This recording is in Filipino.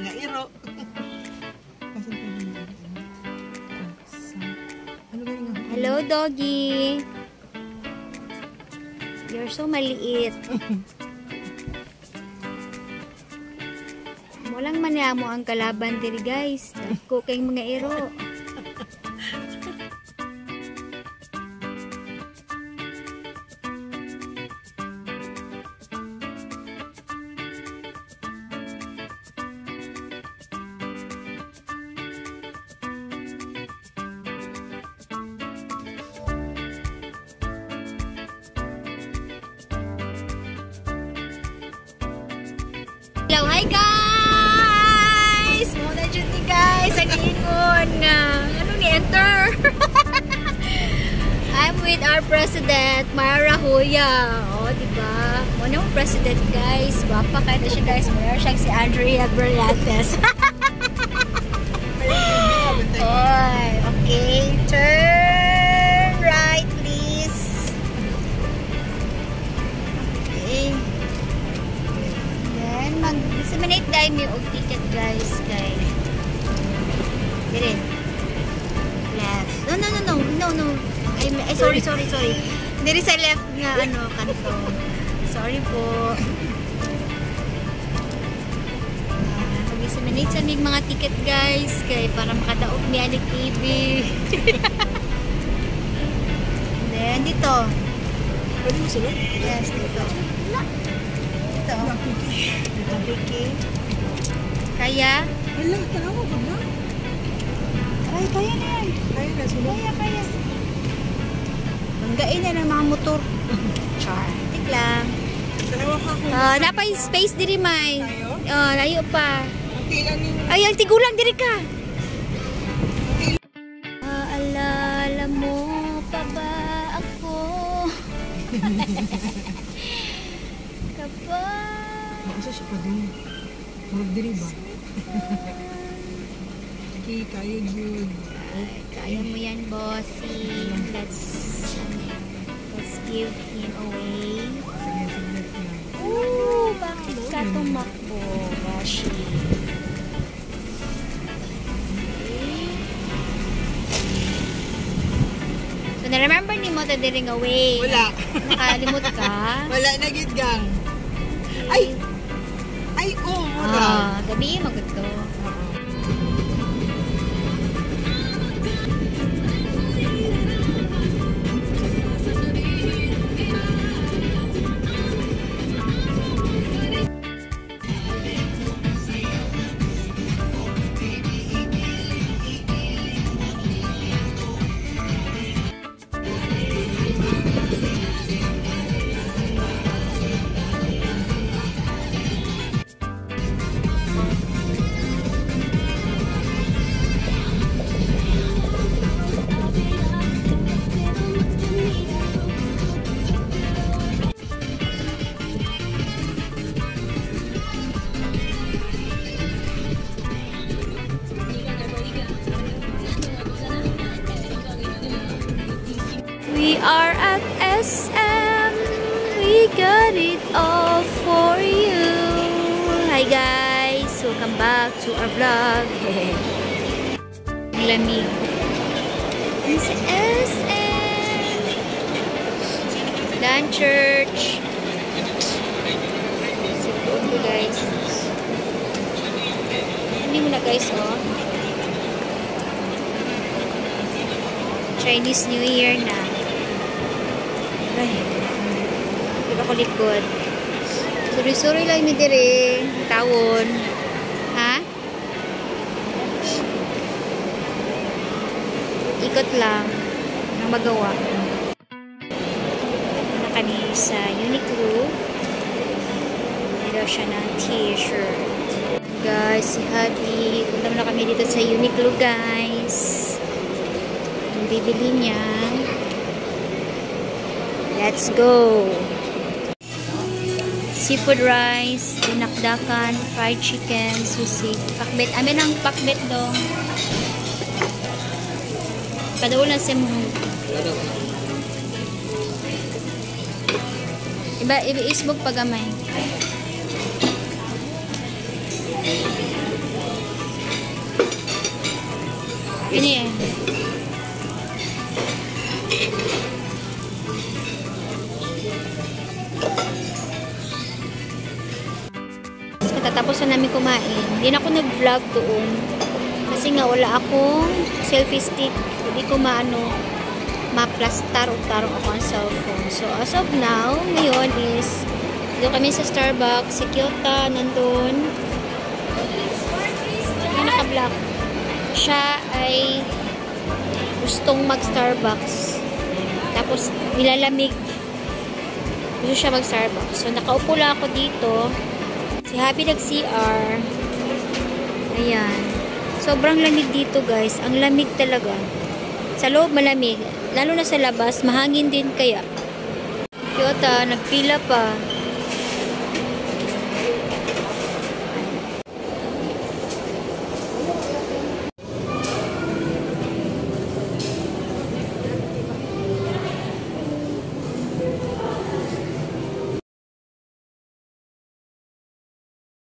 nga iro. Hello, doggy. You're so maliit. Walang manamo ang kalaban diri, guys. Dagko kayong mga iro. Hello, hi guys! Muna dyan ni guys, ang ingon nga. Ano ni enter? I'm with our president, Mara Huya. O, diba? Muna yung president guys. Wapa kayo na siya guys. Mayroon siyang si Andrea Brillantes. Oy, okay. Turn right, please. Okay. Mag-disseminate dahil yung ticket guys kay dire left. No. Ay sorry. Dire sa left nga ano kanto. Sorry po. Mag-disseminate sa mig mga ticket guys kay para makadaog mi ani TV. Then dito. Pwede mo sila? Yes, dito. Ito. Okay. Kaya? Wala, tanawa ba na? Ay, kaya na yan. Kaya na, sila. Kaya. Banggain na ng mga motor. Char. Tik lang. Tanawa ka ako. Napay space diri, May. Tayo? Layo pa. Okay lang ninyo. Ay, ang tigulang diri ka. Alala mo pa ba ako? Kapag Maasa siya pa din. Murag diri ba? Okay, kaya yun. Kaya mo yan, bossy. Let's give him away. Sige lang. Ooh, bakit ka tumakbo, Bashi? So, na-remember ni mo ta diring away? Wala. Nakalimot ka? Wala na gid gang. Ay, mura. Gabi, magod to. We are at SM. We got it all for you. Hi guys, welcome back to our vlog. Lamig. This is SM. Dan Church. Support ko guys. Hindi mo na guys, oh. Chinese New Year na. Ay, diba ko likod? Suri-suri lang mi dire. Tawon. Ha? Ikot lang. Nang magawa. Nakani sa Uniqlo. Dito siya ng t-shirt. Guys, si Hadi. Punta na kami dito sa Uniqlo, guys. Ang bibili niya. Let's go! Seafood rice, dinakdakan, fried chicken, susi, pakbet. Amin ang pakbet dong. Kadaulan sa mo. Iba isbog pagamay. Ini eh. Katapos na namin kumain. Hindi na ako nag-vlog doon. Kasi nga wala akong selfie stick. Hindi ko ma-plastar o tarong ako ang cellphone. So as of now, ngayon is doon kami sa Starbucks. Si Kyota nandun. Yung naka-vlog. Siya ay gustong mag-Starbucks. Tapos nilalamig. Gusto siya mag-Starbucks. So nakaupo lang ako dito. Si Happy nag-CR. Ayan. Sobrang lamig dito, guys. Ang lamig talaga. Sa loob malamig. Lalo na sa labas, mahangin din kaya. Kyota, nagpila pa.